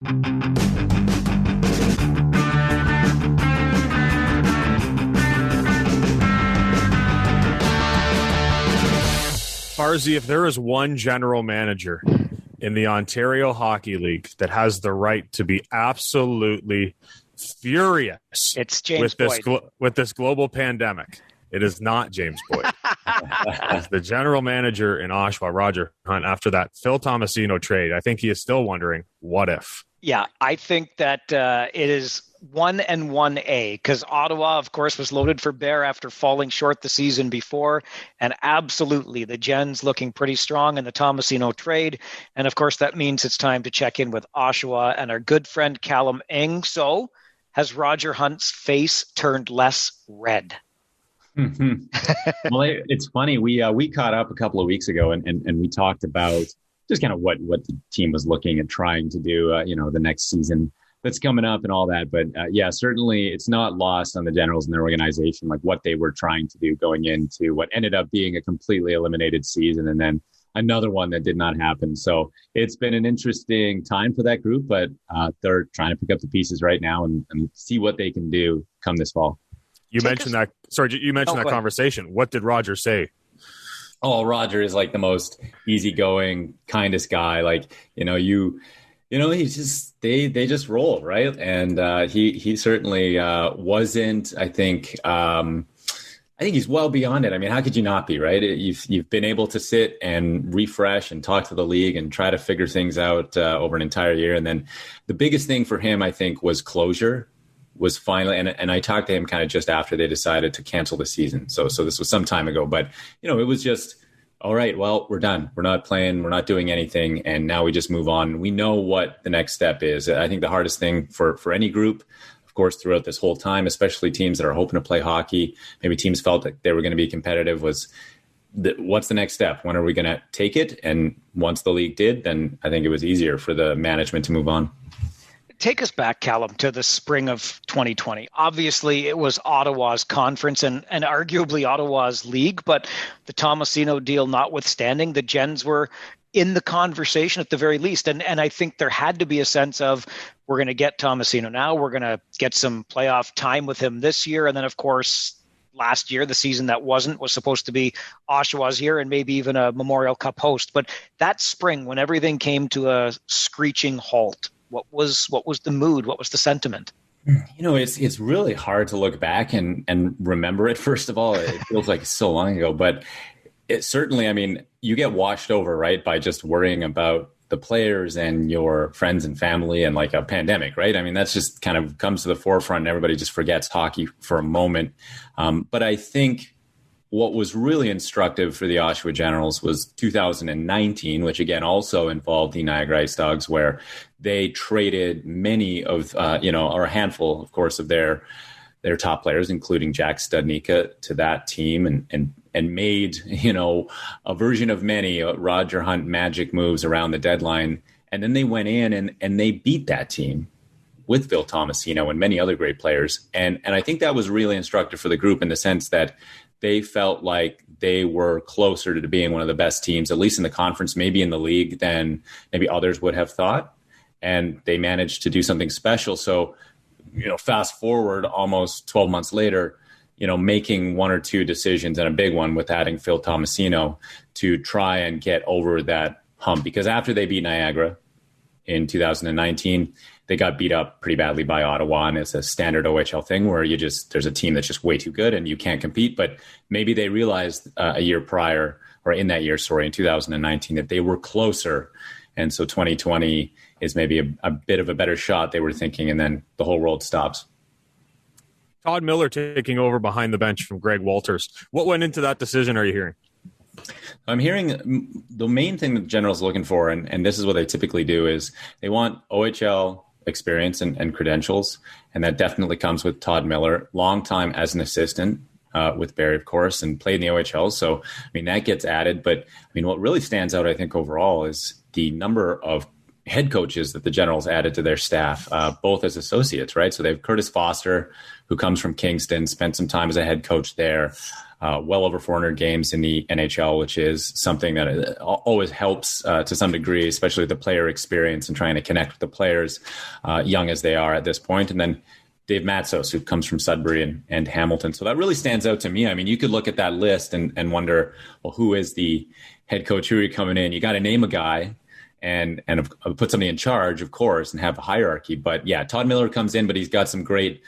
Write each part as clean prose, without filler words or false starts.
Barzy, if there is one general manager in the Ontario Hockey League that has the right to be absolutely furious, it's James Boyd. With this global pandemic, it is not James Boyd. As the general manager in Oshawa, Roger Hunt, after that Phil Tomasino trade, I think he is still wondering, what if? Yeah, I think that it is 1 and 1A, because Ottawa, of course, was loaded for bear after falling short the season before. And absolutely, the Gens looking pretty strong in the Tomasino trade. And of course, that means it's time to check in with Oshawa and our good friend Callum Eng. So has Roger Hunt's face turned less red? Well, it's funny. We caught up a couple of weeks ago and we talked about just kind of what the team was looking at trying to do, the next season that's coming up and all that. But certainly it's not lost on the Generals and their organization, like what they were trying to do going into what ended up being a completely eliminated season and then another one that did not happen. So it's been an interesting time for that group, but they're trying to pick up the pieces right now and see what they can do come this fall. You mentioned that conversation. What did Roger say? Oh, Roger is like the most easygoing, kindest guy. Like, he's just, they just roll, right? And he certainly wasn't, I think he's well beyond it. I mean, how could you not be, right? You've been able to sit and refresh and talk to the league and try to figure things out over an entire year. And then the biggest thing for him, I think, was closure. Was finally, and I talked to him kind of just after they decided to cancel the season. So this was some time ago, but it was just, all right, well, we're done. We're not playing. We're not doing anything. And now we just move on. We know what the next step is. I think the hardest thing for any group, of course, throughout this whole time, especially teams that are hoping to play hockey, maybe teams felt like they were going to be competitive, was what's the next step? When are we going to take it? And once the league did, then I think it was easier for the management to move on. Take us back, Callum, to the spring of 2020. Obviously, it was Ottawa's conference and arguably Ottawa's league, but the Tomasino deal notwithstanding, the Gens were in the conversation at the very least. And I think there had to be a sense of, we're going to get Tomasino now, we're going to get some playoff time with him this year. And then, of course, last year, the season that was supposed to be Oshawa's year and maybe even a Memorial Cup host. But that spring, when everything came to a screeching halt, what was the mood? What was the sentiment? It's really hard to look back and remember it. First of all, it feels like so long ago, but it certainly, I mean, you get washed over, right, by just worrying about the players and your friends and family and like a pandemic, right? I mean, that's just kind of comes to the forefront and everybody just forgets hockey for a moment. But I think what was really instructive for the Oshawa Generals was 2019, which again also involved the Niagara Ice Dogs, where they traded many of, or a handful, of course, of their top players, including Jack Studnicka, to that team and made, a version of many Roger Hunt magic moves around the deadline. And then they went in and they beat that team with Phil Tomasino and many other great players. And I think that was really instructive for the group in the sense that they felt like they were closer to being one of the best teams, at least in the conference, maybe in the league, than maybe others would have thought. And they managed to do something special. So, fast forward almost 12 months later, making one or two decisions, and a big one with adding Phil Tomasino to try and get over that hump. Because after they beat Niagara in 2019, they got beat up pretty badly by Ottawa, and it's a standard OHL thing where there's a team that's just way too good and you can't compete. But maybe they realized in 2019, that they were closer. And so 2020 is maybe a bit of a better shot, they were thinking, and then the whole world stops. Todd Miller taking over behind the bench from Greg Walters. What went into that decision, are you hearing? I'm hearing the main thing that the Generals are looking for, and this is what they typically do, is they want OHL experience and credentials, and that definitely comes with Todd Miller, long time as an assistant with Barrie, of course, and played in the OHL. So, I mean, that gets added. But, I mean, what really stands out, I think, overall is the number of head coaches that the Generals added to their staff, both as associates, right? So they have Curtis Foster, who comes from Kingston, spent some time as a head coach there, well over 400 games in the NHL, which is something that always helps to some degree, especially with the player experience and trying to connect with the players, young as they are at this point. And then Dave Matsos, who comes from Sudbury and Hamilton. So that really stands out to me. I mean, you could look at that list and wonder, well, who is the head coach? Who are you coming in? You got to name a guy and put somebody in charge, of course, and have a hierarchy. But yeah, Todd Miller comes in, but he's got some great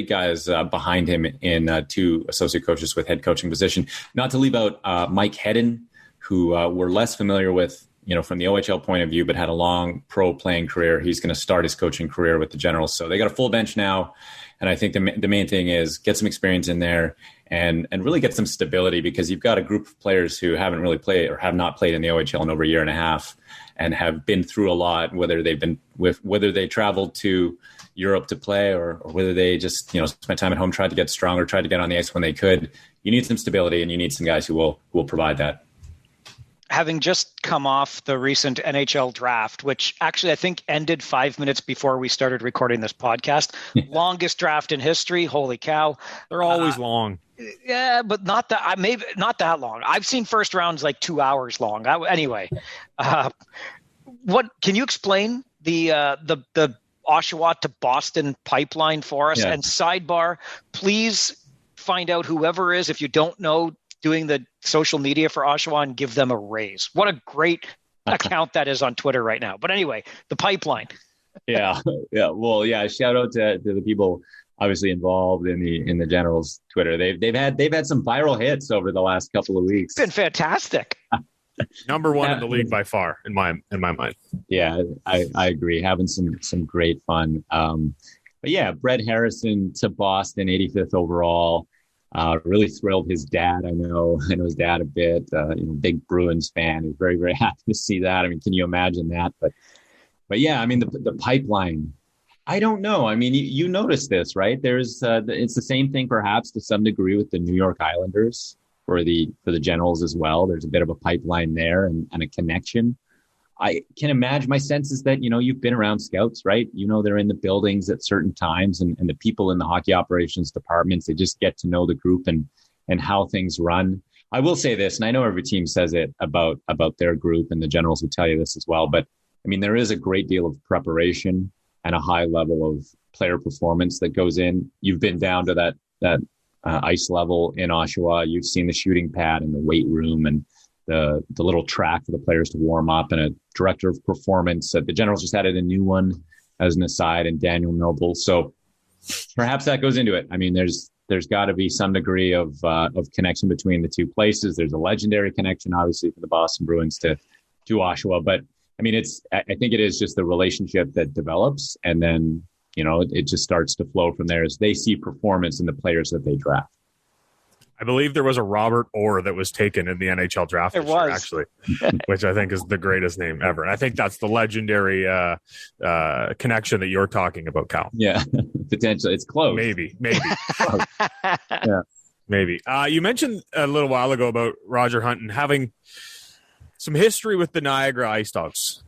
guys behind him in two associate coaches with head coaching position. Not to leave out Mike Hedden, who we're less familiar with, from the OHL point of view, but had a long pro playing career. He's going to start his coaching career with the Generals. So they got a full bench now. And I think the main thing is get some experience in there and really get some stability, because you've got a group of players who haven't really played or have not played in the OHL in over a year and a half and have been through a lot, whether they traveled to Europe to play or whether they just, spent time at home, tried to get stronger, tried to get on the ice when they could. You need some stability, and you need some guys who will provide that. Having just come off the recent NHL draft, which actually I think ended 5 minutes before we started recording this podcast, longest draft in history. Holy cow. They're always long. Yeah, but maybe not that long. I've seen first rounds like 2 hours long. Anyway, what can you explain the Oshawa to Boston pipeline for us? Yeah. And sidebar, please find out whoever is, if you don't know, doing the social media for Oshawa, and give them a raise. What a great account that is on Twitter right now. But anyway, the pipeline. Yeah. Well, yeah. Shout out to the people obviously involved in the Generals Twitter. They've had some viral hits over the last couple of weeks. It's been fantastic. Number one in the league by far, in my mind. Yeah, I agree. Having some great fun. But yeah, Brett Harrison to Boston, 85th overall. Really thrilled his dad. I know his dad a bit. Big Bruins fan. He's very, very happy to see that. I mean, can you imagine that? But yeah, I mean, the pipeline. I don't know. I mean, you notice this, right? There's it's the same thing, perhaps to some degree, with the New York Islanders for the Generals as well. There's a bit of a pipeline there and a connection. I can imagine, my sense is that, you've been around scouts, right? They're in the buildings at certain times, and the people in the hockey operations departments, they just get to know the group and how things run. I will say this, and I know every team says it about their group, and the Generals would tell you this as well, but I mean, there is a great deal of preparation and a high level of player performance that goes in. You've been down to that ice level in Oshawa. You've seen the shooting pad and the weight room and the little track for the players to warm up, and a director of performance. The Generals just added a new one as an aside, and Daniel Noble. So perhaps that goes into it. I mean, there's got to be some degree of connection between the two places. There's a legendary connection, obviously, for the Boston Bruins to Oshawa, but I mean, I think it is just the relationship that develops, and then, it just starts to flow from there as they see performance in the players that they draft. I believe there was a Robert Orr that was taken in the NHL draft this year, actually, which I think is the greatest name ever. And I think that's the legendary connection that you're talking about, Cal. Yeah, potentially. It's close. Maybe. Yeah, maybe. You mentioned a little while ago about Roger Hunt and having some history with the Niagara Ice Dogs.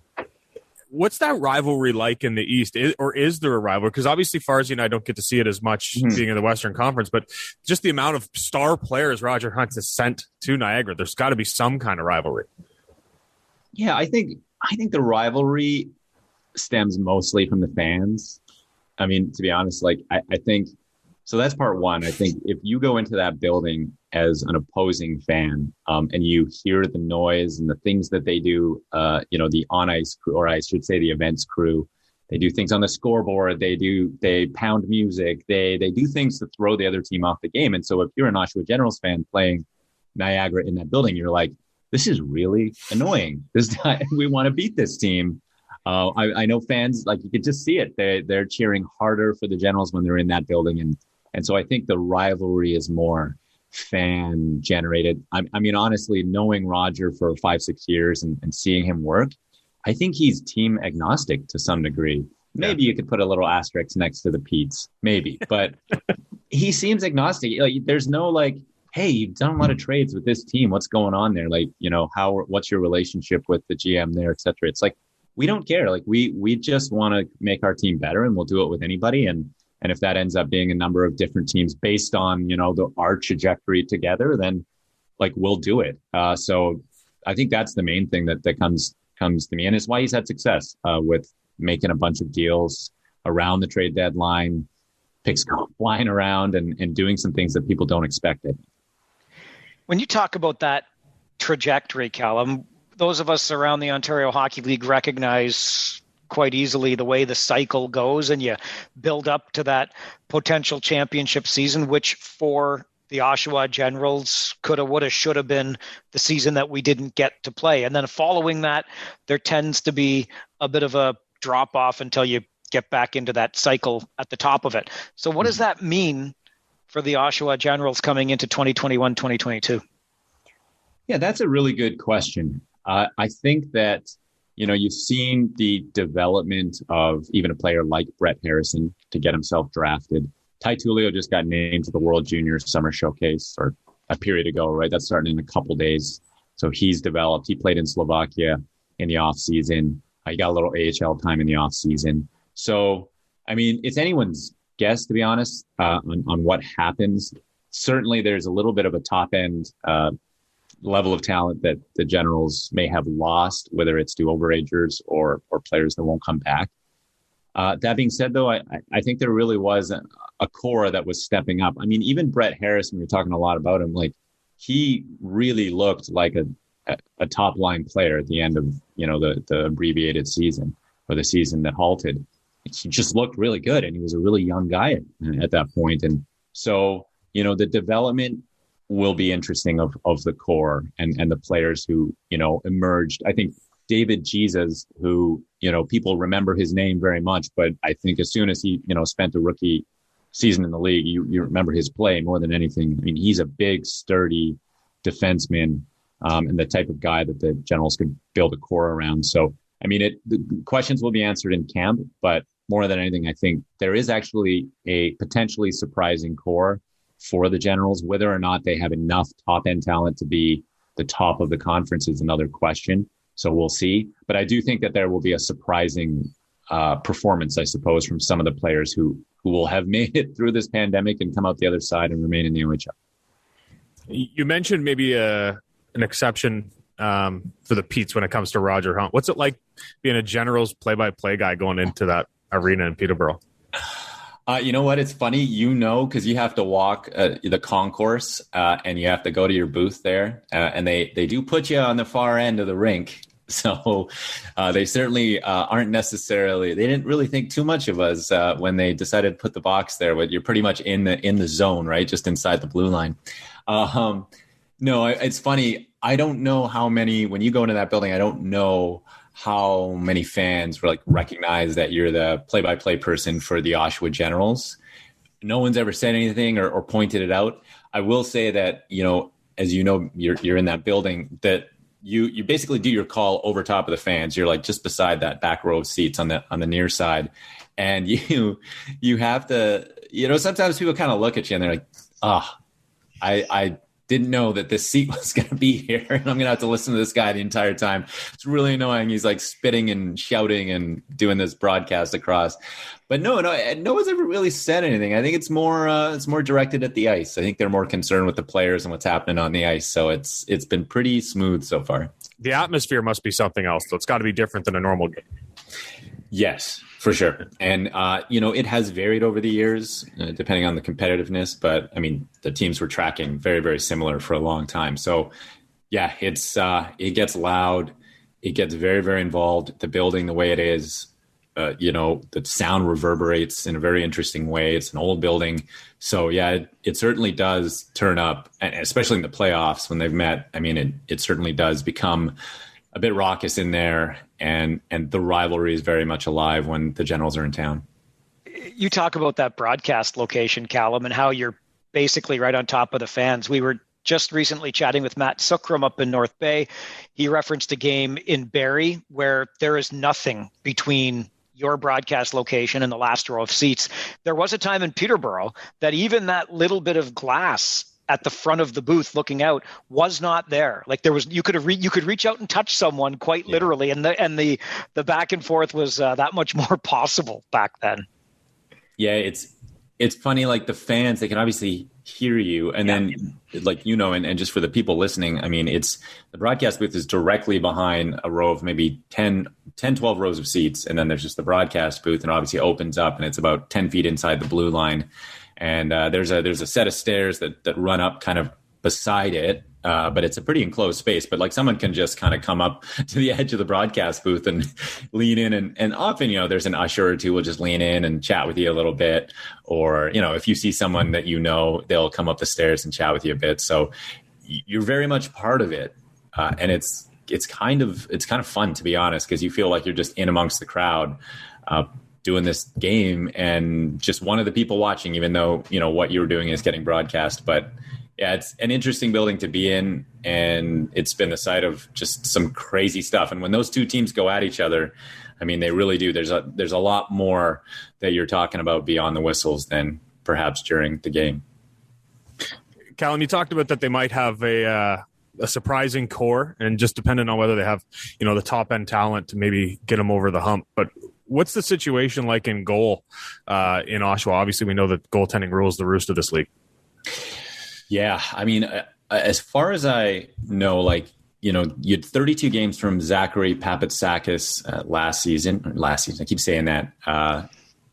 What's that rivalry like in the East? Is there a rivalry? Because obviously Farzy and I don't get to see it as much being in the Western Conference, but just the amount of star players Roger Hunt has sent to Niagara, there's got to be some kind of rivalry. Yeah, I think the rivalry stems mostly from the fans. I mean, to be honest, I think, so that's part one. I think if you go into that building as an opposing fan, and you hear the noise and the things that they do, the on-ice crew, or I should say the events crew, they do things on the scoreboard, they pound music, they do things to throw the other team off the game. And so if you're an Oshawa Generals fan playing Niagara in that building, you're like, this is really annoying. We want to beat this team. I know fans, you could just see it. They're cheering harder for the Generals when they're in that building. And so I think the rivalry is more fan generated. I mean, honestly, knowing Roger for 5-6 years and seeing him work, I think he's team agnostic to some degree. Maybe you could put a little asterisk next to the Petes, maybe, but he seems agnostic. There's no hey, you've done a lot of trades with this team. What's going on there? What's your relationship with the GM there, et cetera? It's we don't care. Like we just want to make our team better, and we'll do it with anybody. And if that ends up being a number of different teams based on, our trajectory together, then like we'll do it. So I think that's the main thing that comes to me. And it's why he's had success with making a bunch of deals around the trade deadline, picks flying around and doing some things that people don't expect it. When you talk about that trajectory, Callum, those of us around the Ontario Hockey League recognize quite easily the way the cycle goes, and you build up to that potential championship season, which for the Oshawa Generals coulda, woulda, shoulda been the season that we didn't get to play. And then following that, there tends to be a bit of a drop off until you get back into that cycle at the top of it. So what does that mean for the Oshawa Generals coming into 2021, 2022? Yeah, that's a really good question. I think that, you've seen the development of even a player like Brett Harrison to get himself drafted. Ty Tullio just got named to the World Junior Summer Showcase or a period ago, right? That's starting in a couple days. So he's developed. He played in Slovakia in the offseason. He got a little AHL time in the offseason. So, I mean, it's anyone's guess, to be honest, on what happens. Certainly there's a little bit of a top end level of talent that the Generals may have lost, whether it's to overagers or players that won't come back. That being said, though, I think there really was a core that was stepping up. I mean, even Brett Harrison, we were talking a lot about him, like he really looked like a top line player at the end of, the abbreviated season or the season that halted. He just looked really good, and he was a really young guy at that point. And so, the development will be interesting of the core and the players who, emerged. I think David Jesus, who, people remember his name very much, but I think as soon as he, spent a rookie season in the league, you remember his play more than anything. I mean, he's a big, sturdy defenseman and the type of guy that the Generals could build a core around. So, I mean, the questions will be answered in camp, but more than anything, I think there is actually a potentially surprising core for the Generals. Whether or not they have enough top-end talent to be the top of the conference is another question. So we'll see. But I do think that there will be a surprising performance, I suppose, from some of the players who will have made it through this pandemic and come out the other side and remain in the OHL. You mentioned maybe an exception for the Petes when it comes to Roger Hunt. What's it like being a Generals play-by-play guy going into that arena in Peterborough? You know what? It's funny, because you have to walk the concourse and you have to go to your booth there. And they do put you on the far end of the rink. So they certainly aren't necessarily, they didn't really think too much of us when they decided to put the box there, but you're pretty much in the zone, right? Just inside the blue line. No, it's funny. I don't know how many, when you go into that building, I don't know how many fans recognize that you're the play-by-play person for the Oshawa Generals. No one's ever said anything or pointed it out. I will say that, as you're in that building, that you basically do your call over top of the fans. You're just beside that back row of seats on the near side. And you have to, sometimes people kind of look at you and they're like, I didn't know that this seat was going to be here, and I'm going to have to listen to this guy the entire time. It's really annoying. He's spitting and shouting and doing this broadcast across. But no one's ever really said anything. I think it's more directed at the ice. I think they're more concerned with the players and what's happening on the ice. So it's been pretty smooth so far. The atmosphere must be something else, though. It's got to be different than a normal game. Yes, for sure. And, it has varied over the years, depending on the competitiveness. But, I mean, the teams were tracking very, very similar for a long time. So, yeah, it gets loud. It gets very, very involved. The building, the way it is, the sound reverberates in a very interesting way. It's an old building. So, yeah, it certainly does turn up, and especially in the playoffs when they've met. I mean, it certainly does become a bit raucous in there, and the rivalry is very much alive when the Generals are in town. You talk about that broadcast location, Callum, and how you're basically right on top of the fans. We were just recently chatting with Matt Suckrum up in North Bay. He referenced a game in Barrie where there is nothing between your broadcast location and the last row of seats. There was a time in Peterborough that even that little bit of glass at the front of the booth looking out was not there. Like you could reach out and touch someone quite literally, and the back and forth was that much more possible back then. Yeah, it's funny. Like the fans, they can obviously hear you, and then like and just for the people listening, I mean, the broadcast booth is directly behind a row of maybe 10, 12 rows of seats, and then there's just the broadcast booth, and obviously opens up, and it's about 10 feet inside the blue line. And there's a set of stairs that run up kind of beside it, but it's a pretty enclosed space. But like someone can just kind of come up to the edge of the broadcast booth and lean in, and often there's an usher or two will just lean in and chat with you a little bit, or if you see someone that they'll come up the stairs and chat with you a bit. So you're very much part of it, and it's kind of fun, to be honest, because you feel like you're just in amongst the crowd. Doing this game and just one of the people watching, even though what you were doing is getting broadcast. But yeah, it's an interesting building to be in, and it's been the site of just some crazy stuff. And when those two teams go at each other, I mean, they really do. There's a lot more that you're talking about beyond the whistles than perhaps during the game. Callum, you talked about that they might have a surprising core, and just depending on whether they have the top end talent to maybe get them over the hump. But what's the situation like in goal in Oshawa? Obviously, we know that goaltending rules the roost of this league. Yeah, I mean, as far as I know, you had 32 games from Zachary Papatsakis last season. I keep saying that.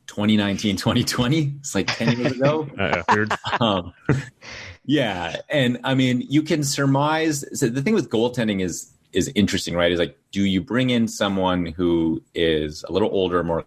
2019, 2020. It's like 10 years ago. Weird. Yeah, and I mean, you can surmise. So the thing with goaltending is interesting, right? Is like, do you bring in someone who is a little older, more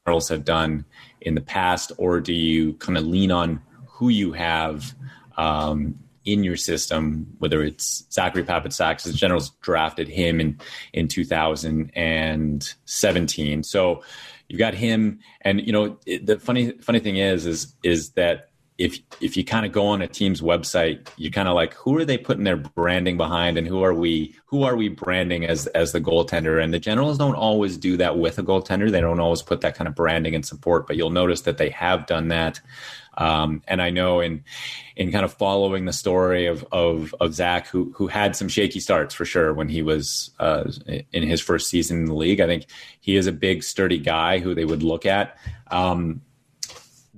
girls have done in the past, or do you kind of lean on who you have in your system, whether it's Zachary Papatsakis? The Generals drafted him in 2017. So you've got him, and the funny thing is that if you kind of go on a team's website, you're kind of like, who are they putting their branding behind, and who are we branding as the goaltender? And the Generals don't always do that with a goaltender. They don't always put that kind of branding and support, but you'll notice that they have done that. And I know in kind of following the story of Zach, who had some shaky starts for sure when he was in his first season in the league. I think he is a big, sturdy guy who they would look at.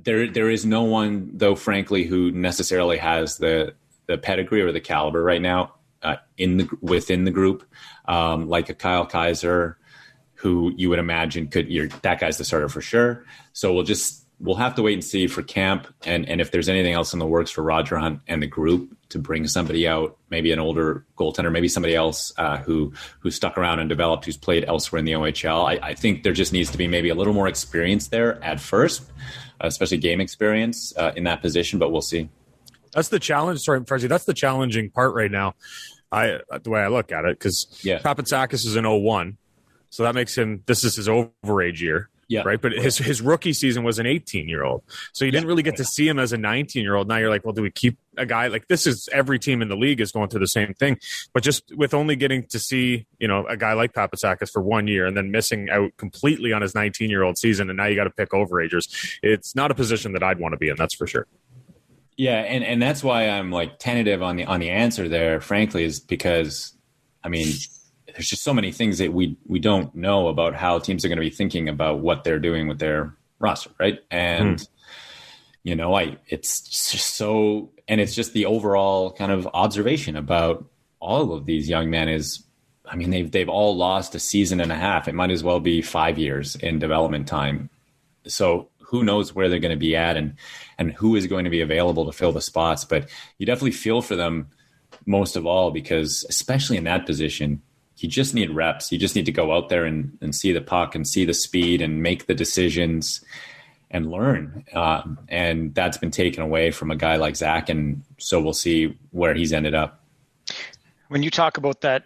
There is no one, though, frankly, who necessarily has the pedigree or the caliber right now within the group, like a Kyle Kaiser, who you would imagine that guy's the starter for sure. So we'll have to wait and see for camp, and if there's anything else in the works for Roger Hunt and the group to bring somebody out, maybe an older goaltender, maybe somebody else who stuck around and developed, who's played elsewhere in the OHL. I think there just needs to be maybe a little more experience there at first, especially game experience in that position, but we'll see. That's the challenge. Sorry, Freddy, that's the challenging part right now. The way I look at it, because Papatsakis is an 01, so that makes this is his overage year. Yeah. Right. But his rookie season was an 18-year-old. So you didn't really get to see him as a 19-year-old. Now you're like, well, do we keep a guy like this? Is every team in the league is going through the same thing. But just with only getting to see, a guy like Papatsakis for 1 year and then missing out completely on his 19-year-old season, and now you got to pick overagers. It's not a position that I'd want to be in. That's for sure. Yeah. And that's why I'm like tentative on the answer there, frankly, is because, I mean, there's just so many things that we don't know about how teams are going to be thinking about what they're doing with their roster, right? And it's just so, and it's just the overall kind of observation about all of these young men is, I mean, they've all lost a season and a half. It might as well be 5 years in development time. So who knows where they're going to be at and who is going to be available to fill the spots. But you definitely feel for them most of all, because especially in that position, you just need reps. You just need to go out there and see the puck and see the speed and make the decisions and learn. And that's been taken away from a guy like Zach. And so we'll see where he's ended up. When you talk about that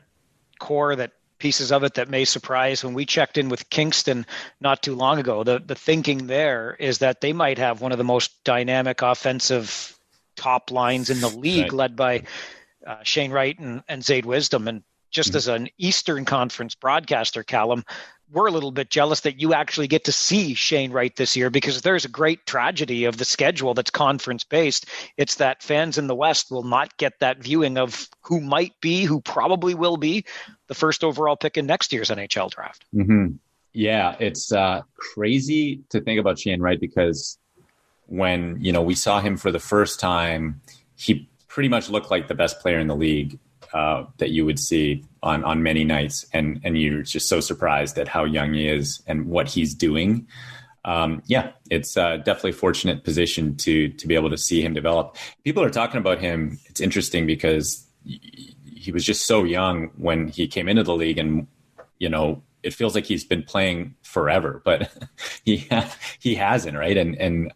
core, that pieces of it that may surprise, when we checked in with Kingston not too long ago, the thinking there is that they might have one of the most dynamic offensive top lines in the league, right, led by Shane Wright and Zayd Wisdom. And just as an Eastern Conference broadcaster, Callum, we're a little bit jealous that you actually get to see Shane Wright this year, because there's a great tragedy of the schedule that's conference based. It's that fans in the West will not get that viewing of who might be, who probably will be the first overall pick in next year's NHL draft. Mm-hmm. Yeah, it's crazy to think about Shane Wright, because when, we saw him for the first time, he pretty much looked like the best player in the league that you would see on many nights. And you're just so surprised at how young he is and what he's doing. It's definitely a fortunate position to be able to see him develop. People are talking about him. It's interesting because he was just so young when he came into the league, and, it feels like he's been playing forever, but he hasn't, right? And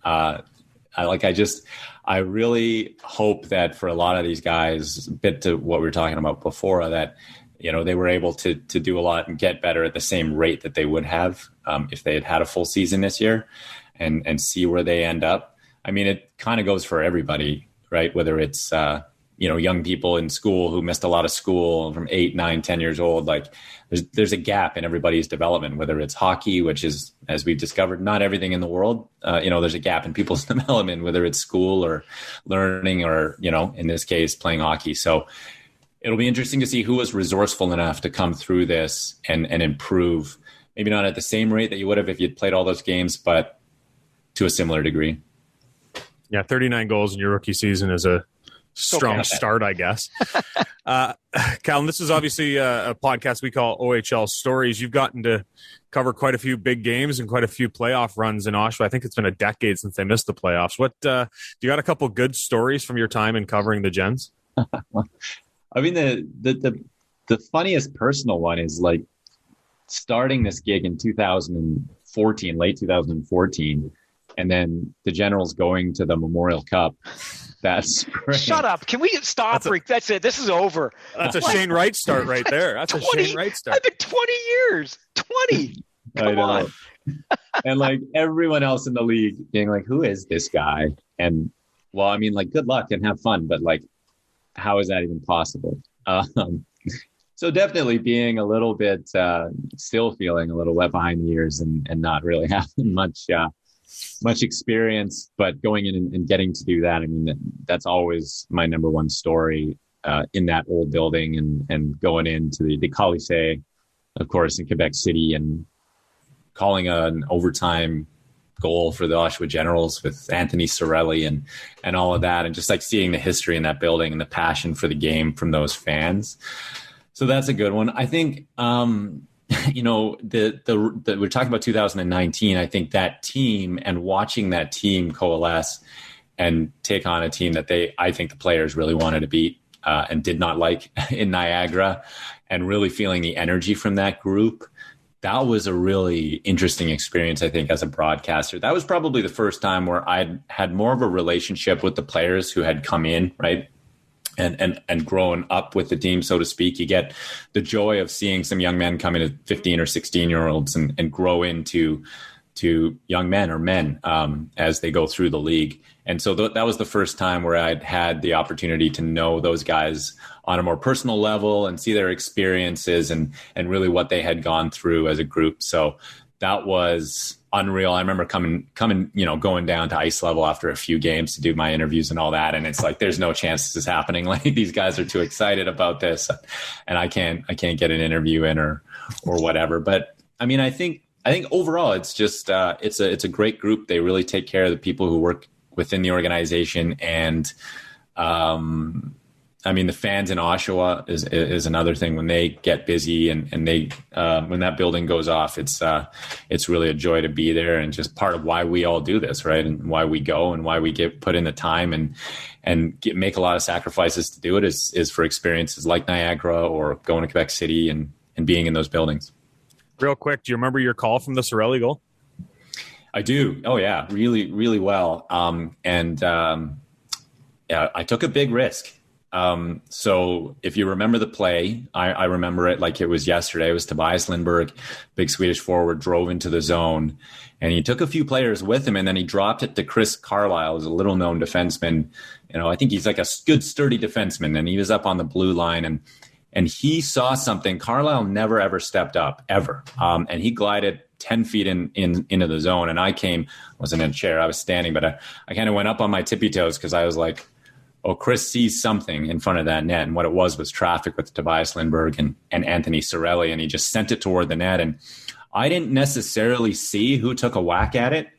I really hope that for a lot of these guys, a bit to what we were talking about before, that, they were able to do a lot and get better at the same rate that they would have if they had a full season this year, and see where they end up. I mean, it kind of goes for everybody, right? Whether it's, young people in school who missed a lot of school from 8, 9, 10 years old, like there's a gap in everybody's development, whether it's hockey, which is, as we've discovered, not everything in the world. There's a gap in people's development, whether it's school or learning or, in this case, playing hockey. So it'll be interesting to see who was resourceful enough to come through this and improve, maybe not at the same rate that you would have if you'd played all those games, but to a similar degree. Yeah, 39 goals in your rookie season is a strong start, I guess. Callum, this is obviously a podcast we call OHL Stories. You've gotten to cover quite a few big games and quite a few playoff runs in Oshawa. I think it's been a decade since they missed the playoffs. What do you got a couple good stories from your time in covering the Gens? I mean, the funniest personal one is like starting this gig in 2014, late 2014, and then the Generals going to the Memorial Cup. That's great. Shut up. Can we stop? That's it. This is over. That's a Shane Wright start right there. That's 20, a Shane Wright start. I've been 20 years. 20. Come on. And like everyone else in the league being like, who is this guy? And well, I mean, like, good luck and have fun, but like, how is that even possible? So definitely being a little bit, still feeling a little wet behind the ears and not really having much experience, but going in and getting to do that. I mean, that's always my number one story in that old building and going into the Colisée, of course, in Quebec City, and calling an overtime goal for the Oshawa Generals with Anthony Cirelli and all of that. And just like seeing the history in that building and the passion for the game from those fans. So that's a good one. I think, we're talking about 2019. I think that team and watching that team coalesce and take on a team that I think the players really wanted to beat and did not like in Niagara, and really feeling the energy from that group. That was a really interesting experience, I think, as a broadcaster. That was probably the first time where I'd had more of a relationship with the players who had come in, right? And grown up with the team, so to speak. You get the joy of seeing some young men come in as 15 or 16-year-olds and grow into young men or men as they go through the league. And so that was the first time where I'd had the opportunity to know those guys on a more personal level and see their experiences and really what they had gone through as a group. So that was unreal. I remember coming, going down to ice level after a few games to do my interviews and all that. And it's like, there's no chance this is happening. Like, these guys are too excited about this, and I can't get an interview in or whatever. But I mean, I think overall it's just, it's a great group. They really take care of the people who work within the organization. And, I mean, the fans in Oshawa is another thing. When they get busy and they when that building goes off, it's really a joy to be there, and just part of why we all do this, right? And why we go and why we put in the time and make a lot of sacrifices to do it is for experiences like Niagara or going to Quebec City and being in those buildings. Real quick, do you remember your call from the Cirelli goal? I do. Oh yeah, really, really well. I took a big risk. So if you remember the play, I remember it like it was yesterday. It was Tobias Lindberg, big Swedish forward, drove into the zone, and he took a few players with him, and then he dropped it to Chris Carlisle, who's a little known defenseman. I think he's like a good, sturdy defenseman, and he was up on the blue line, and and he saw something. Carlisle never, ever stepped up, ever. And he glided 10 feet into the zone, and I wasn't in a chair, I was standing, but I kind of went up on my tippy toes because I was like, oh, Chris sees something in front of that net. And what it was traffic with Tobias Lindberg and Anthony Cirelli, and he just sent it toward the net. And I didn't necessarily see who took a whack at it,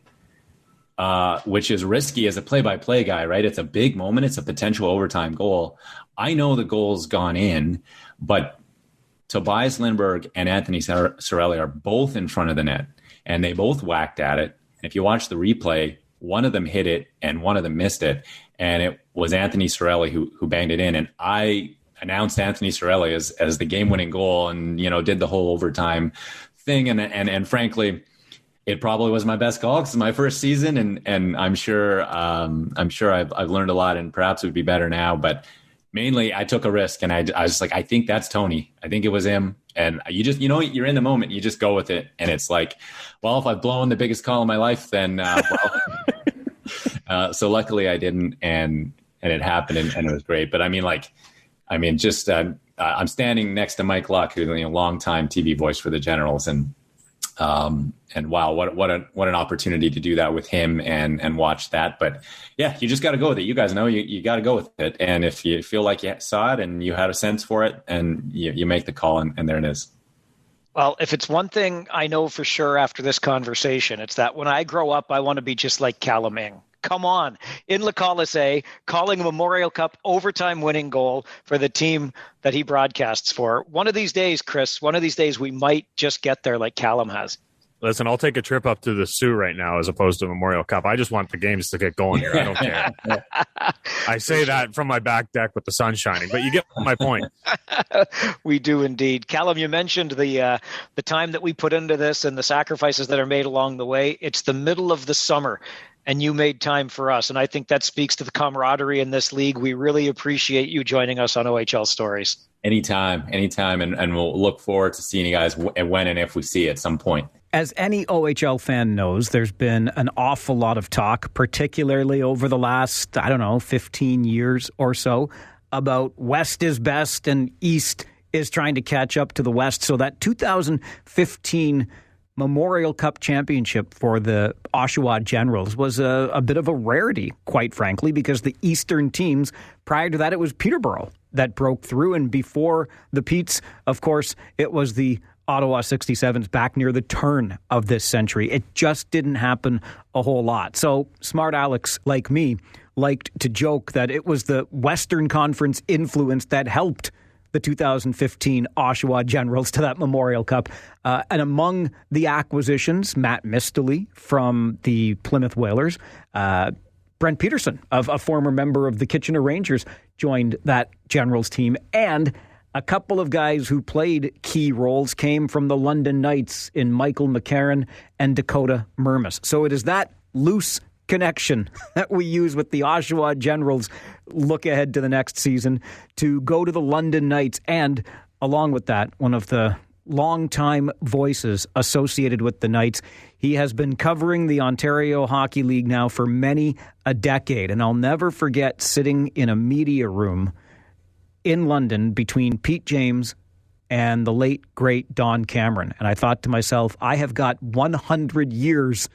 which is risky as a play-by-play guy, right? It's a big moment. It's a potential overtime goal. I know the goal's gone in, but Tobias Lindberg and Anthony Cirelli are both in front of the net, and they both whacked at it. If you watch the replay, one of them hit it and one of them missed it, and it was Anthony Cirelli who banged it in. And I announced Anthony Cirelli as the game-winning goal, and did the whole overtime thing. And frankly, it probably was my best call because it's my first season, and I'm sure I've learned a lot, and perhaps it would be better now, but. Mainly, I took a risk, and I was like, I think that's Tony. I think it was him. And you just, you're in the moment. You just go with it. And it's like, well, if I've blown the biggest call in my life, then, so luckily I didn't, and it happened, and it was great. But I'm standing next to Mike Luck, who's a longtime TV voice for the Generals. And wow, what an opportunity to do that with him and watch that. But yeah, you just got to go with it. You guys know you got to go with it. And if you feel like you saw it and you had a sense for it, and you make the call, and there it is. Well, if it's one thing I know for sure after this conversation, it's that when I grow up, I want to be just like Callum Ing. Come on, in Le Colisée, calling a Memorial Cup overtime winning goal for the team that he broadcasts for. One of these days, Chris, we might just get there like Callum has. Listen, I'll take a trip up to the Soo right now as opposed to Memorial Cup. I just want the games to get going here. I don't care. I say that from my back deck with the sun shining, but you get my point. We do indeed. Callum, you mentioned the time that we put into this and the sacrifices that are made along the way. It's the middle of the summer, and you made time for us. And I think that speaks to the camaraderie in this league. We really appreciate you joining us on OHL Stories. Anytime. And we'll look forward to seeing you guys when and if we see you at some point. As any OHL fan knows, there's been an awful lot of talk, particularly over the last, 15 years or so, about West is best and East is trying to catch up to the West. So that 2015 Memorial Cup championship for the Oshawa Generals was a bit of a rarity, quite frankly, because the Eastern teams, prior to that, it was Peterborough that broke through. And before the Petes, of course, it was the Ottawa 67s back near the turn of this century. It just didn't happen a whole lot. So smart Alex, like me, liked to joke that it was the Western Conference influence that helped the 2015 Oshawa Generals to that Memorial Cup. And among the acquisitions, Matt Mistely from the Plymouth Whalers, Brent Peterson, a former member of the Kitchener Rangers, joined that Generals team, and a couple of guys who played key roles came from the London Knights in Michael McCarron and Dakota Mermis. So it is that loose connection that we use with the Oshawa Generals look ahead to the next season to go to the London Knights. And along with that, one of the longtime voices associated with the Knights, he has been covering the Ontario Hockey League now for many a decade. And I'll never forget sitting in a media room in London between Pete James and the late, great Don Cameron. And I thought to myself, I have got 100 years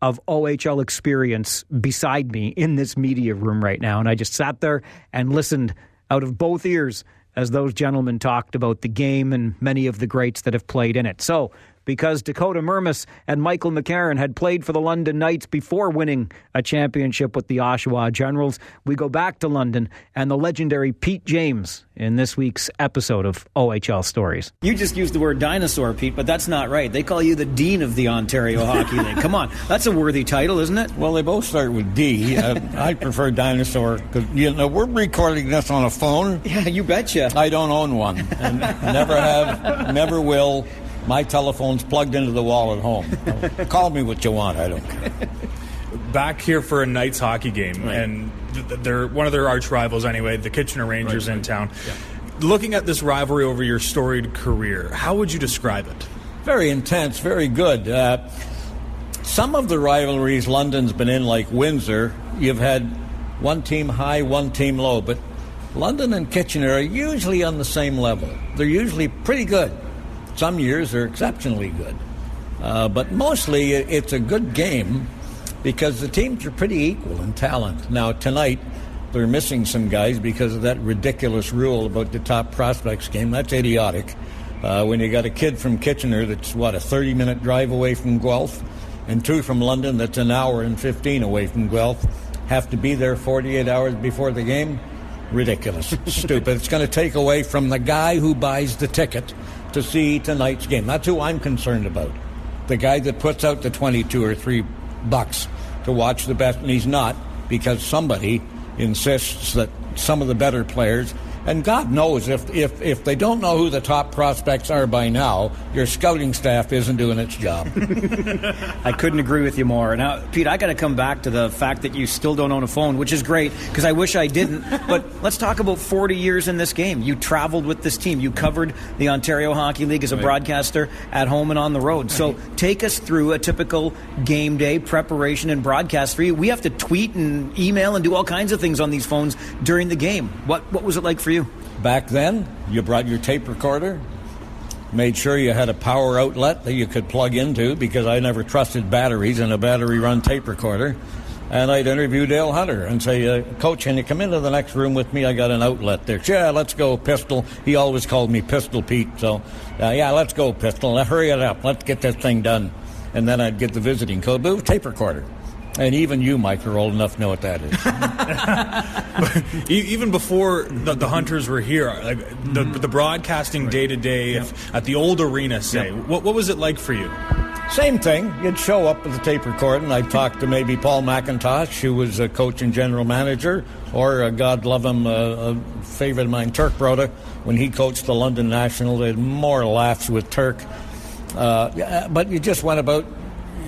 of OHL experience beside me in this media room right now. And I just sat there and listened out of both ears as those gentlemen talked about the game and many of the greats that have played in it. So, because Dakota Mermis and Michael McCarron had played for the London Knights before winning a championship with the Oshawa Generals, we go back to London and the legendary Pete James in this week's episode of OHL Stories. You just used the word dinosaur, Pete, but that's not right. They call you the Dean of the Ontario Hockey League. Come on, that's a worthy title, isn't it? Well, they both start with D. I prefer dinosaur because, we're recording this on a phone. Yeah, you betcha. I don't own one and never have, never will. My telephone's plugged into the wall at home. Call me what you want. I don't care. Back here for a Knights hockey game, right. And they're one of their arch rivals anyway, the Kitchener Rangers in town. Yeah. Looking at this rivalry over your storied career, how would you describe it? Very intense, very good. Some of the rivalries London's been in, like Windsor, you've had one team high, one team low, but London and Kitchener are usually on the same level. They're usually pretty good. Some years they're exceptionally good. But mostly it's a good game because the teams are pretty equal in talent. Now, tonight, they're missing some guys because of that ridiculous rule about the top prospects game. That's idiotic. When you got a kid from Kitchener that's, a 30-minute drive away from Guelph, and two from London that's an hour and 15 away from Guelph, have to be there 48 hours before the game? Ridiculous. Stupid. It's going to take away from the guy who buys the ticket to see tonight's game. That's who I'm concerned about. The guy that puts out the $22 or $3 to watch the best, and he's not, because somebody insists that some of the better players, and God knows if they don't know who the top prospects are by now, your scouting staff isn't doing its job. I couldn't agree with you more. Now, Pete, I got to come back to the fact that you still don't own a phone, which is great because I wish I didn't. But let's talk about 40 years in this game. You traveled with this team. You covered the Ontario Hockey League as a broadcaster at home and on the road. So take us through a typical game day preparation and broadcast for you. We have to tweet and email and do all kinds of things on these phones during the game. What was it like for you? Back then, you brought your tape recorder, made sure you had a power outlet that you could plug into because I never trusted batteries in a battery-run tape recorder. And I'd interview Dale Hunter and say, Coach, can you come into the next room with me? I got an outlet there. Yeah, let's go, Pistol. He always called me Pistol Pete. So, yeah, let's go, Pistol. Hurry it up. Let's get this thing done. And then I'd get the visiting code. But it was tape recorder. And even you, Mike, are old enough to know what that is. Even before the Hunters were here, like the broadcasting day to day at the old arena, say, what was it like for you? Same thing. You'd show up with a tape recorder, and I'd talk to maybe Paul McIntosh, who was a coach and general manager, or God love him, a favorite of mine, Turk Broda, when he coached the London National. They had more laughs with Turk. But you just went about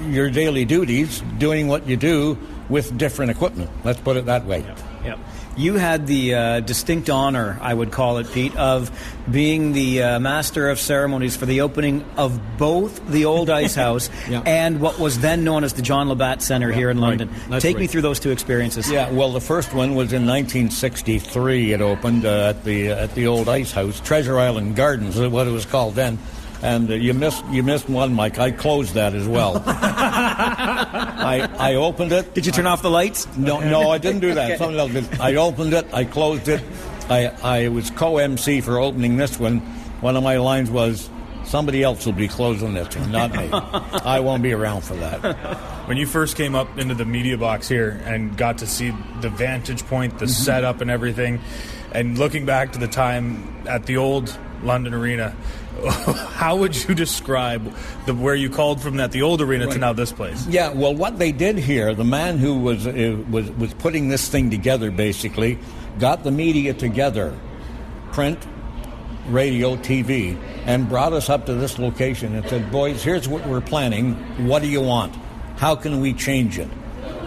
your daily duties, doing what you do with different equipment. Let's put it that way. Yep. You had the distinct honor, I would call it, Pete, of being the master of ceremonies for the opening of both the old Ice House and what was then known as the John Labatt Centre here in London. Take me through those two experiences. Yeah, well, the first one was in 1963. It opened at the old Ice House, Treasure Island Gardens, is what it was called then. And you missed one, Mike. I closed that as well. I opened it. Did you turn off the lights? No, I didn't do that. Something else did. I opened it. I closed it. I was co-MC for opening this one. One of my lines was, somebody else will be closing this one, not me. I won't be around for that. When you first came up into the media box here and got to see the vantage point, the setup and everything, and looking back to the time at the old London Arena, how would you describe where you called from at the old arena to now this place? Yeah, well, what they did here, the man who was putting this thing together basically got the media together, print, radio, TV, and brought us up to this location and said, boys, here's what we're planning. What do you want? How can we change it?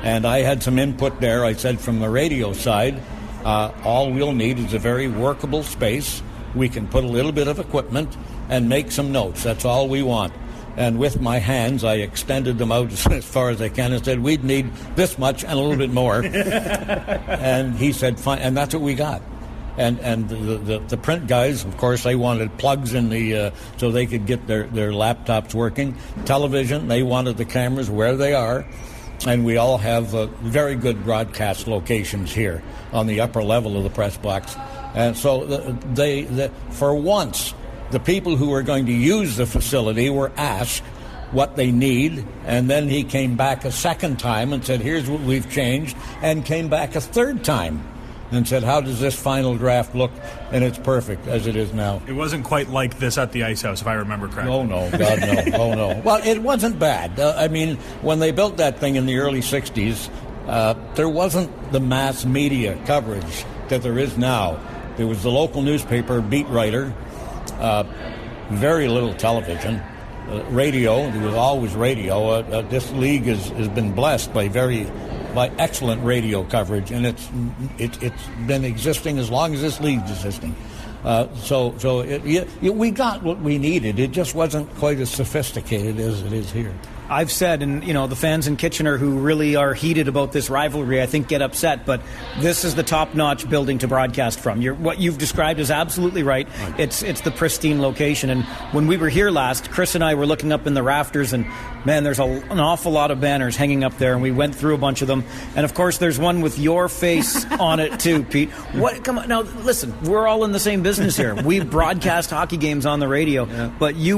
And I had some input there. I said from the radio side, all we'll need is a very workable space. We can put a little bit of equipment and make some notes. That's all we want. And with my hands, I extended them out as far as I can and said, we'd need this much and a little bit more. And he said, fine. And that's what we got. And the print guys, of course, they wanted plugs in the so they could get their laptops working. Television, they wanted the cameras where they are. And we all have very good broadcast locations here on the upper level of the press box. And so for once, the people who were going to use the facility were asked what they need, and then he came back a second time and said, here's what we've changed, and came back a third time and said, how does this final draft look? And it's perfect as it is now. It wasn't quite like this at the Ice House, if I remember correctly. Oh, no, God, no. Oh, no. Well, it wasn't bad. I mean, when they built that thing in the early 60s, there wasn't the mass media coverage that there is now. There was the local newspaper beat writer, very little television, radio. There was always radio. This league has been blessed by excellent radio coverage, and it's been existing as long as this league's existing. We got what we needed. It just wasn't quite as sophisticated as it is here. I've said, and the fans in Kitchener who really are heated about this rivalry, I think, get upset. But this is the top-notch building to broadcast from. What you've described is absolutely right. It's the pristine location. And when we were here last, Chris and I were looking up in the rafters, and man, there's an awful lot of banners hanging up there, and we went through a bunch of them. And of course, there's one with your face on it too, Pete. Come on, now listen, we're all in the same business here. We broadcast hockey games on the radio, but you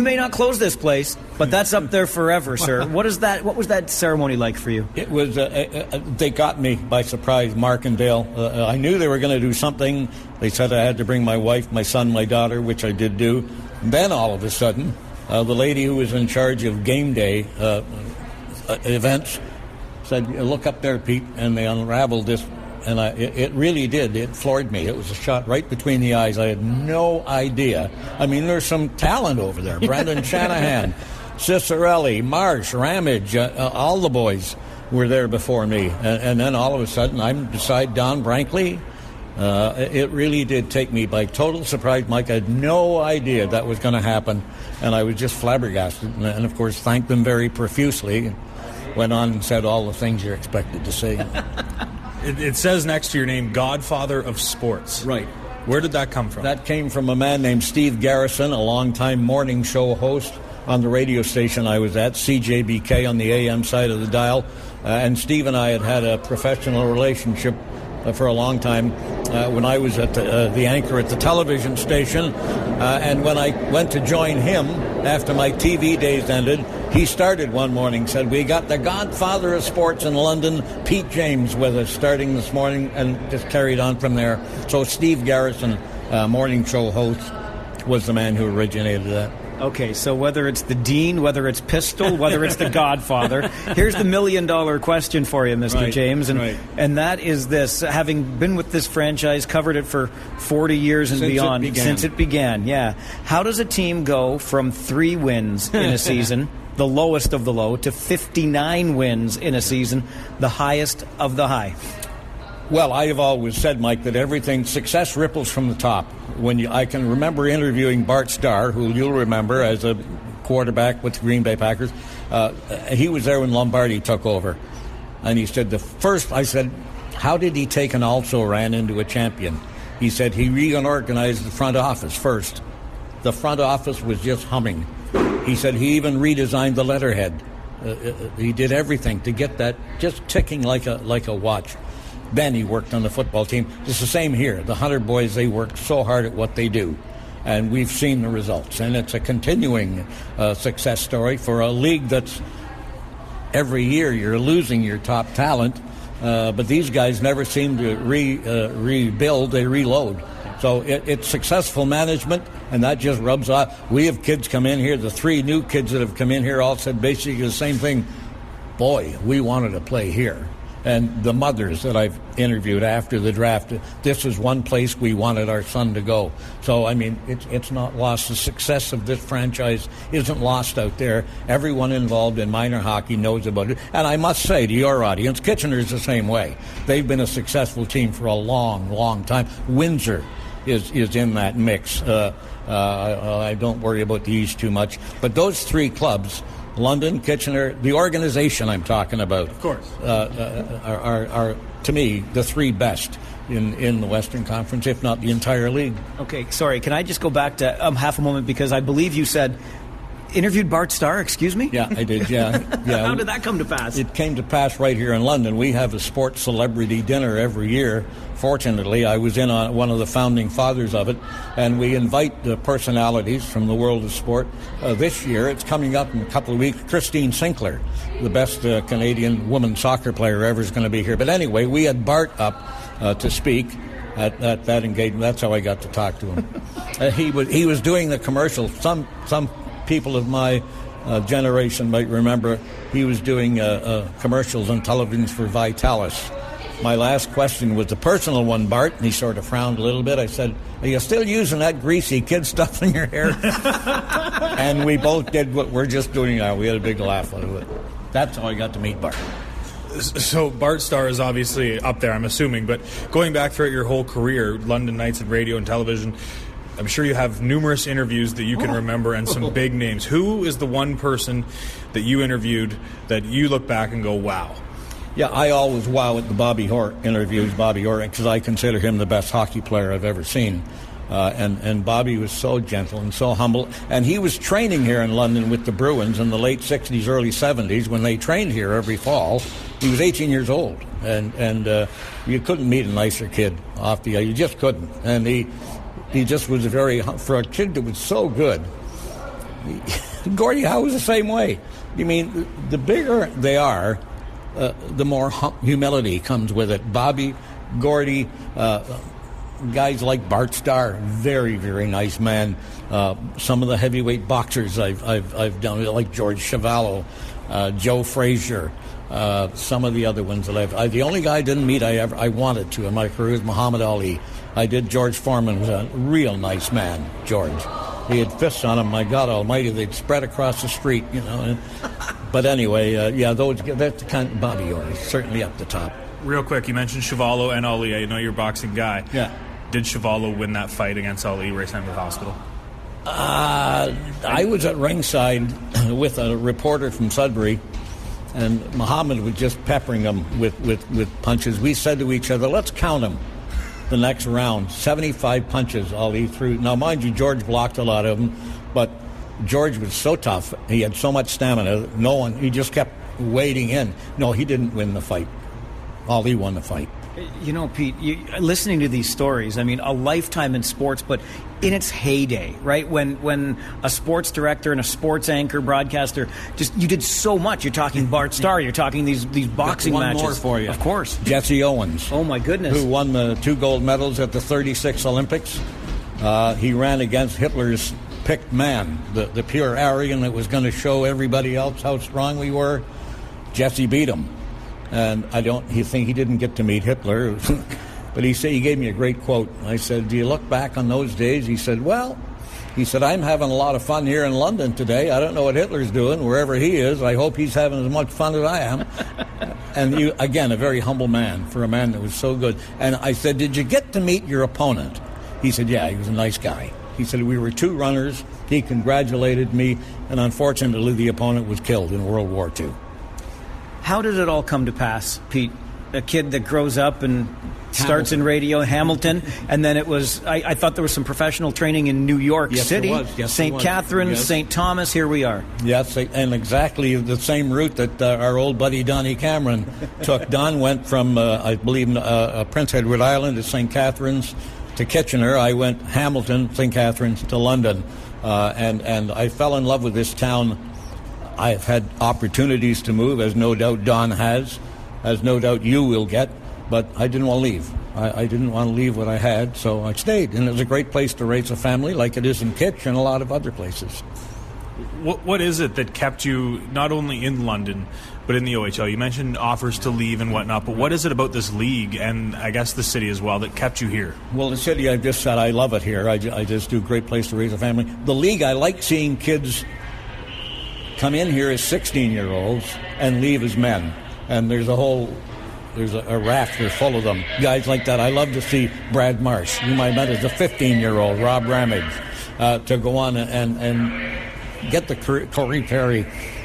may not close this place, but that's up there forever, sir. What was that ceremony like for you? It was they got me by surprise, Mark and Dale. I knew they were going to do something. They said I had to bring my wife, my son, my daughter, which I did do. And then all of a sudden, the lady who was in charge of game day events said, "Look up there, Pete," and they unraveled this. And it really did. It floored me. It was a shot right between the eyes. I had no idea. I mean, there's some talent over there. Brendan Shanahan, Cicerelli, Marsh, Ramage, all the boys were there before me. And then all of a sudden, I'm beside Don Brankley. It really did take me by total surprise, Mike. I had no idea that was going to happen. And I was just flabbergasted. And of course, thanked them very profusely. Went on and said all the things you're expected to say. It says next to your name, Godfather of Sports. Right. Where did that come from? That came from a man named Steve Garrison, a longtime morning show host on the radio station I was at, CJBK on the AM side of the dial. And Steve and I had a professional relationship for a long time when I was at the anchor at the television station. And when I went to join him after my TV days ended, he started one morning, said, "We got the Godfather of Sports in London, Pete James, with us starting this morning," and just carried on from there. So Steve Garrison, morning show host, was the man who originated that. Okay, so whether it's the Dean, whether it's Pistol, whether it's the Godfather, here's the $1 million question for you, Mr. James, and that is this: having been with this franchise, covered it for 40 years and beyond, since it began, how does a team go from 3 wins in a season, the lowest of the low, to 59 wins in a season, the highest of the high? Well, I have always said, Mike, that success ripples from the top. I can remember interviewing Bart Starr, who you'll remember as a quarterback with the Green Bay Packers. He was there when Lombardi took over. And he said, I said, how did he take an also-ran into a champion? He said he reorganized the front office first. The front office was just humming. He said he even redesigned the letterhead. He did everything to get that just ticking like a watch. Then he worked on the football team. It's the same here. The Hunter boys, they work so hard at what they do. And we've seen the results. And it's a continuing success story for a league that's every year you're losing your top talent. But these guys never seem to rebuild. They reload. So it's successful management, and that just rubs off. We have kids come in here. The 3 new kids that have come in here all said basically the same thing. Boy, we wanted to play here. And the mothers that I've interviewed after the draft, this is one place we wanted our son to go. So, I mean, it's not lost. The success of this franchise isn't lost out there. Everyone involved in minor hockey knows about it. And I must say to your audience, Kitchener's the same way. They've been a successful team for a long, long time. Windsor is in that mix. I don't worry about the East too much. But those 3 clubs, London, Kitchener, the organization I'm talking about, of course, are to me the 3 best in the Western Conference, if not the entire league. Okay, sorry, can I just go back to half a moment, because I believe you said interviewed Bart Starr, excuse me? Yeah, I did, yeah. How did that come to pass? It came to pass right here in London. We have a sports celebrity dinner every year. Fortunately, I was in on one of the founding fathers of it, and we invite the personalities from the world of sport. This year, it's coming up in a couple of weeks, Christine Sinclair, the best Canadian women's soccer player ever, is going to be here. But anyway, we had Bart up to speak at that engagement. That's how I got to talk to him. He was doing the commercial. Some people of my generation might remember he was doing commercials on television for Vitalis. My last question was a personal one, Bart, and he sort of frowned a little bit. I said, "Are you still using that greasy kid stuff in your hair?" And we both did what we're just doing now. We had a big laugh out of it. That's how I got to meet Bart. So Bart Starr is obviously up there, I'm assuming, but going back throughout your whole career, London Knights and radio and television, I'm sure you have numerous interviews that you can remember and some big names. Who is the one person that you interviewed that you look back and go, wow? Yeah, I always wow at the Bobby Orr interviews, Bobby Orr, because I consider him the best hockey player I've ever seen. And Bobby was so gentle and so humble. And he was training here in London with the Bruins in the late 60s, early 70s, when they trained here every fall. He was 18 years old. And you couldn't meet a nicer kid off the ice. You just couldn't. And he just was for a kid that was so good. Gordie Howe was the same way. I mean, the bigger they are, the more humility comes with it. Bobby, Gordie, guys like Bart Starr, very, very nice man. Some of the heavyweight boxers I've done, like George Chuvalo, Joe Frazier, some of the other ones that the only guy I didn't meet I wanted to in my career was Muhammad Ali. I did. George Foreman was a real nice man, George. He had fists on him, my God Almighty, they'd spread across the street, you know. But anyway, that's the kind of Bobby Orr, certainly up the top. Real quick, you mentioned Chuvalo and Ali. I know you're a boxing guy. Yeah. Did Chuvalo win that fight against Ali right time at the hospital? I was at ringside with a reporter from Sudbury, and Muhammad was just peppering him with punches. We said to each other, let's count them the next round. 75 punches Ali threw. Now, mind you, George blocked a lot of them, but George was so tough. He had so much stamina. He just kept wading in. No, he didn't win the fight. Ali won the fight. You know, Pete, listening to these stories, I mean, a lifetime in sports, but in its heyday, right? When a sports director and a sports anchor, broadcaster, you did so much. You're talking Bart Starr, you're talking these boxing one matches. More for you. Of course. Jesse Owens. Oh, my goodness. Who won the 2 gold medals at the 36 Olympics. He ran against Hitler's picked man, the pure Aryan that was going to show everybody else how strong we were. Jesse beat him. And he didn't get to meet Hitler, but he gave me a great quote. I said, do you look back on those days? He said, I'm having a lot of fun here in London today. I don't know what Hitler's doing, wherever he is. I hope he's having as much fun as I am. And again, a very humble man for a man that was so good. And I said, did you get to meet your opponent? He said, yeah, he was a nice guy. He said, we were 2 runners. He congratulated me, and unfortunately the opponent was killed in World War II. How did it all come to pass, Pete? A kid that grows up and starts in radio, Hamilton, and then it was, I thought there was some professional training in New York City, St. Catharines, St. Thomas, here we are. Yes, and exactly the same route that our old buddy Donnie Cameron took. Don went from, I believe, Prince Edward Island to St. Catharines to Kitchener. I went Hamilton, St. Catharines to London, and I fell in love with this town. I've had opportunities to move, as no doubt Don has, as no doubt you will get, but I didn't want to leave. I didn't want to leave what I had, so I stayed. And it was a great place to raise a family, like it is in Kitch and a lot of other places. What is it that kept you not only in London, but in the OHL? You mentioned offers to leave and whatnot, but what is it about this league, and I guess the city as well, that kept you here? Well, the city, I just said I love it here. I just do a great place to raise a family. The league, I like seeing kids come in here as 16-year-olds and leave as men. And there's a raft full of them, guys like that. I love to see Brad Marsh, whom I met as a 15-year-old, Rob Ramage, to go on and get the Corey Perry,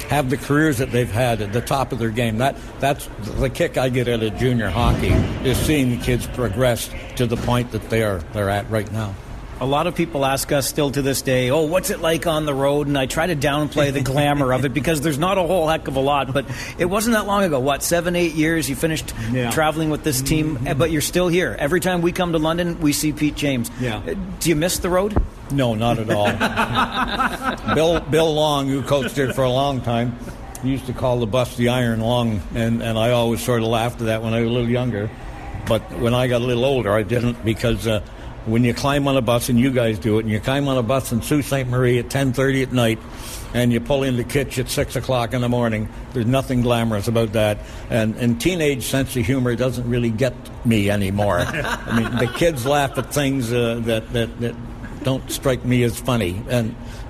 have the careers that they've had at the top of their game. That's the kick I get out of junior hockey, is seeing the kids progress to the point that they're at right now. A lot of people ask us still to this day, what's it like on the road? And I try to downplay the glamour of it because there's not a whole heck of a lot. But it wasn't that long ago. 7-8 years you finished traveling with this team, but you're still here. Every time we come to London, we see Pete James. Yeah. Do you miss the road? No, not at all. Bill Long, who coached it for a long time, he used to call the bus the Iron Long, and I always sort of laughed at that when I was a little younger. But when I got a little older, I didn't, because when you climb on a bus, and you guys do it, and you climb on a bus in Sault Ste. Marie at 10:30 at night, and you pull into Kitch at 6 o'clock in the morning, there's nothing glamorous about that. And teenage sense of humor doesn't really get me anymore. I mean, the kids laugh at things that don't strike me as funny.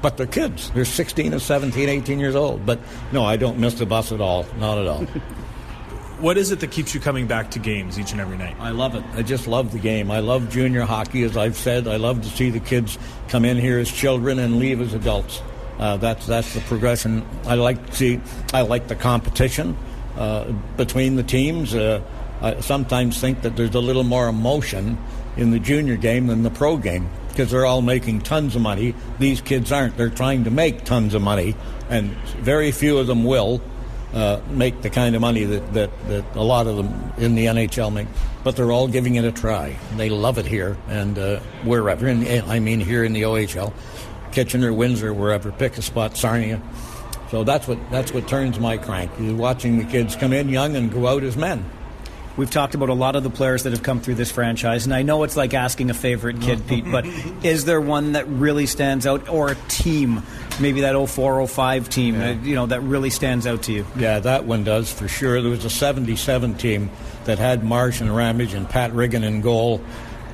But they're kids. They're 16 and 17, 18 years old. But no, I don't miss the bus at all. Not at all. What is it that keeps you coming back to games each and every night? I love it. I just love the game. I love junior hockey, as I've said. I love to see the kids come in here as children and leave as adults. That's the progression I like to see. I like the competition between the teams. I sometimes think that there's a little more emotion in the junior game than the pro game, because they're all making tons of money. These kids aren't. They're trying to make tons of money, and very few of them will make the kind of money that a lot of them in the NHL make. But they're all giving it a try. They love it here and wherever. I mean here in the OHL. Kitchener, Windsor, wherever. Pick a spot, Sarnia. So that's what turns my crank, is watching the kids come in young and go out as men. We've talked about a lot of the players that have come through this franchise, and I know it's like asking a favorite kid, Pete, but is there one that really stands out, or a team, maybe that 04-05 team, that really stands out to you? Yeah, that one does, for sure. There was a 77 team that had Marsh and Ramage and Pat Riggin in goal.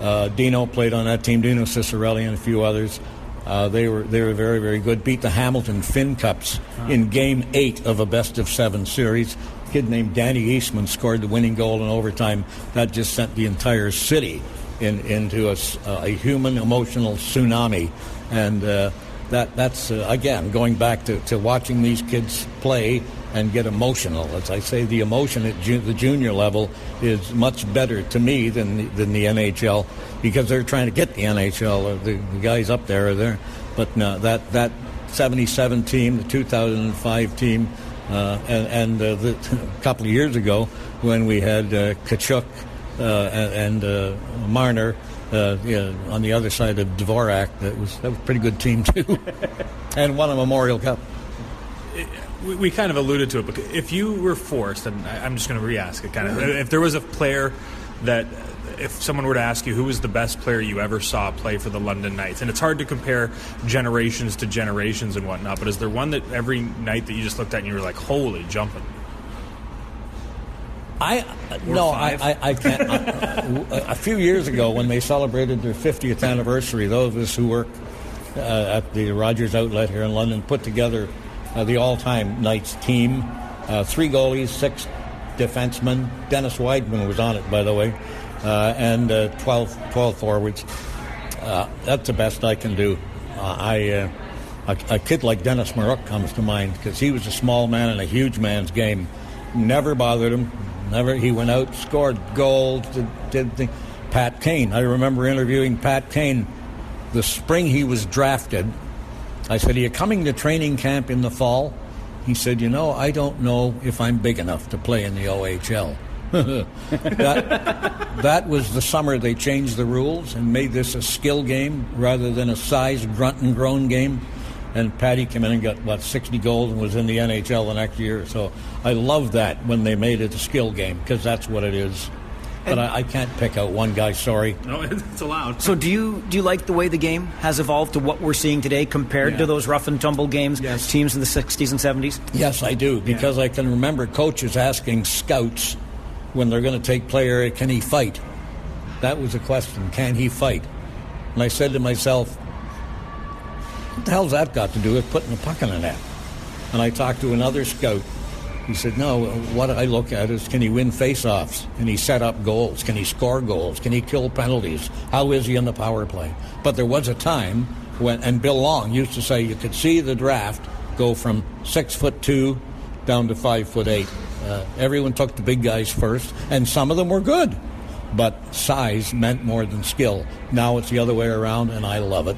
Dino played on that team, Dino Cicerelli and a few others. They were very, very good. Beat the Hamilton Finn Cups in Game 8 of a best-of-7 series. A kid named Danny Eastman scored the winning goal in overtime. That just sent the entire city into a human emotional tsunami. And that's again, going back to watching these kids play and get emotional. As I say, the emotion at the junior level is much better to me than the NHL, because they're trying to get the NHL. The guys up there are there. But no, that 77 team, the 2005 team, and a couple of years ago when we had Tkachuk and Marner on the other side of Dvorak, that was a pretty good team too, and won a Memorial Cup. We kind of alluded to it, but if you were forced, and I'm just going to re-ask it, kind of, if there was a player that, if someone were to ask you who was the best player you ever saw play for the London Knights, and it's hard to compare generations to generations and whatnot, but is there one that every night that you just looked at and you were like, holy jumping? I can't. A few years ago, when they celebrated their 50th anniversary, those of us who work at the Rogers Outlet here in London put together the all-time Knights team. 3 goalies, 6 defensemen. Dennis Weidman was on it, by the way, and 12 forwards. That's the best I can do. A kid like Dennis Maruk comes to mind, because he was a small man in a huge man's game. Never bothered him. Never. He went out, scored goals, did things. Pat Kane. I remember interviewing Pat Kane the spring he was drafted. I said, "Are you coming to training camp in the fall?" He said, "I don't know if I'm big enough to play in the OHL." That was the summer they changed the rules and made this a skill game rather than a size grunt and groan game. And Patty came in and got 60 goals and was in the NHL the next year. So I love that when they made it a skill game, because that's what it is. But I can't pick out one guy, sorry. No, it's allowed. So do you like the way the game has evolved to what we're seeing today compared to those rough and tumble games, teams in the 60s and 70s? Yes, I do, because I can remember coaches asking scouts when they're going to take player, can he fight? That was the question, can he fight? And I said to myself, what the hell's that got to do with putting a puck in the net? And I talked to another scout. He said, no, what I look at is, can he win face-offs? Can he set up goals? Can he score goals? Can he kill penalties? How is he in the power play? But there was a time when, and Bill Long used to say, you could see the draft go from 6'2" down to 5'8". Everyone took the big guys first, and some of them were good. But size meant more than skill. Now it's the other way around, and I love it.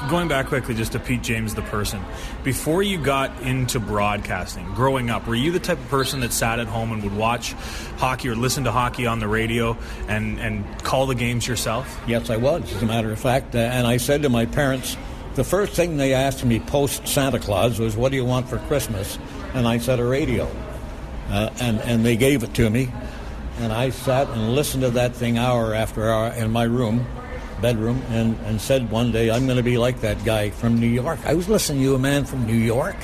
Going back quickly just to Pete James, the person, before you got into broadcasting, growing up, were you the type of person that sat at home and would watch hockey or listen to hockey on the radio and call the games yourself? Yes, I was, as a matter of fact. And I said to my parents, the first thing they asked me post-Santa Claus was, what do you want for Christmas? And I said, a radio. And they gave it to me. And I sat and listened to that thing hour after hour in my bedroom, and said one day, I'm going to be like that guy from New York. I was listening to a man from New York,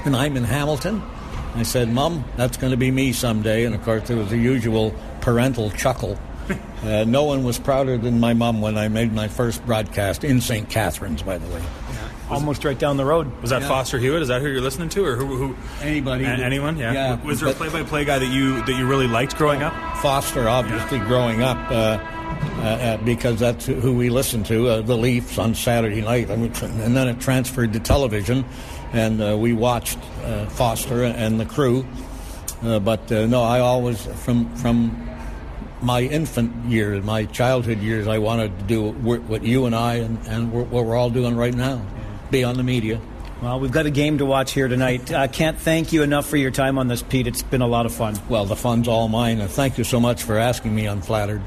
and I'm in Hamilton. I said, Mom, that's going to be me someday. And of course there was the usual parental chuckle. No one was prouder than my mom when I made my first broadcast in St. Catharines, by the way. almost right down the road. Was that Foster Hewitt? Is that who you're listening to, or who? Anybody? Anyone? Yeah. Yeah, Was there a play-by-play guy that you really liked growing up? Foster, obviously, growing up, because that's who we listened to, the Leafs on Saturday night. And then it transferred to television, and we watched Foster and the crew. But I always, from my infant years, my childhood years, I wanted to do what you and I and what we're all doing right now, be on the media. Well, we've got a game to watch here tonight. Can't thank you enough for your time on this, Pete. It's been a lot of fun. Well, the fun's all mine, and thank you so much for asking me. I'm flattered.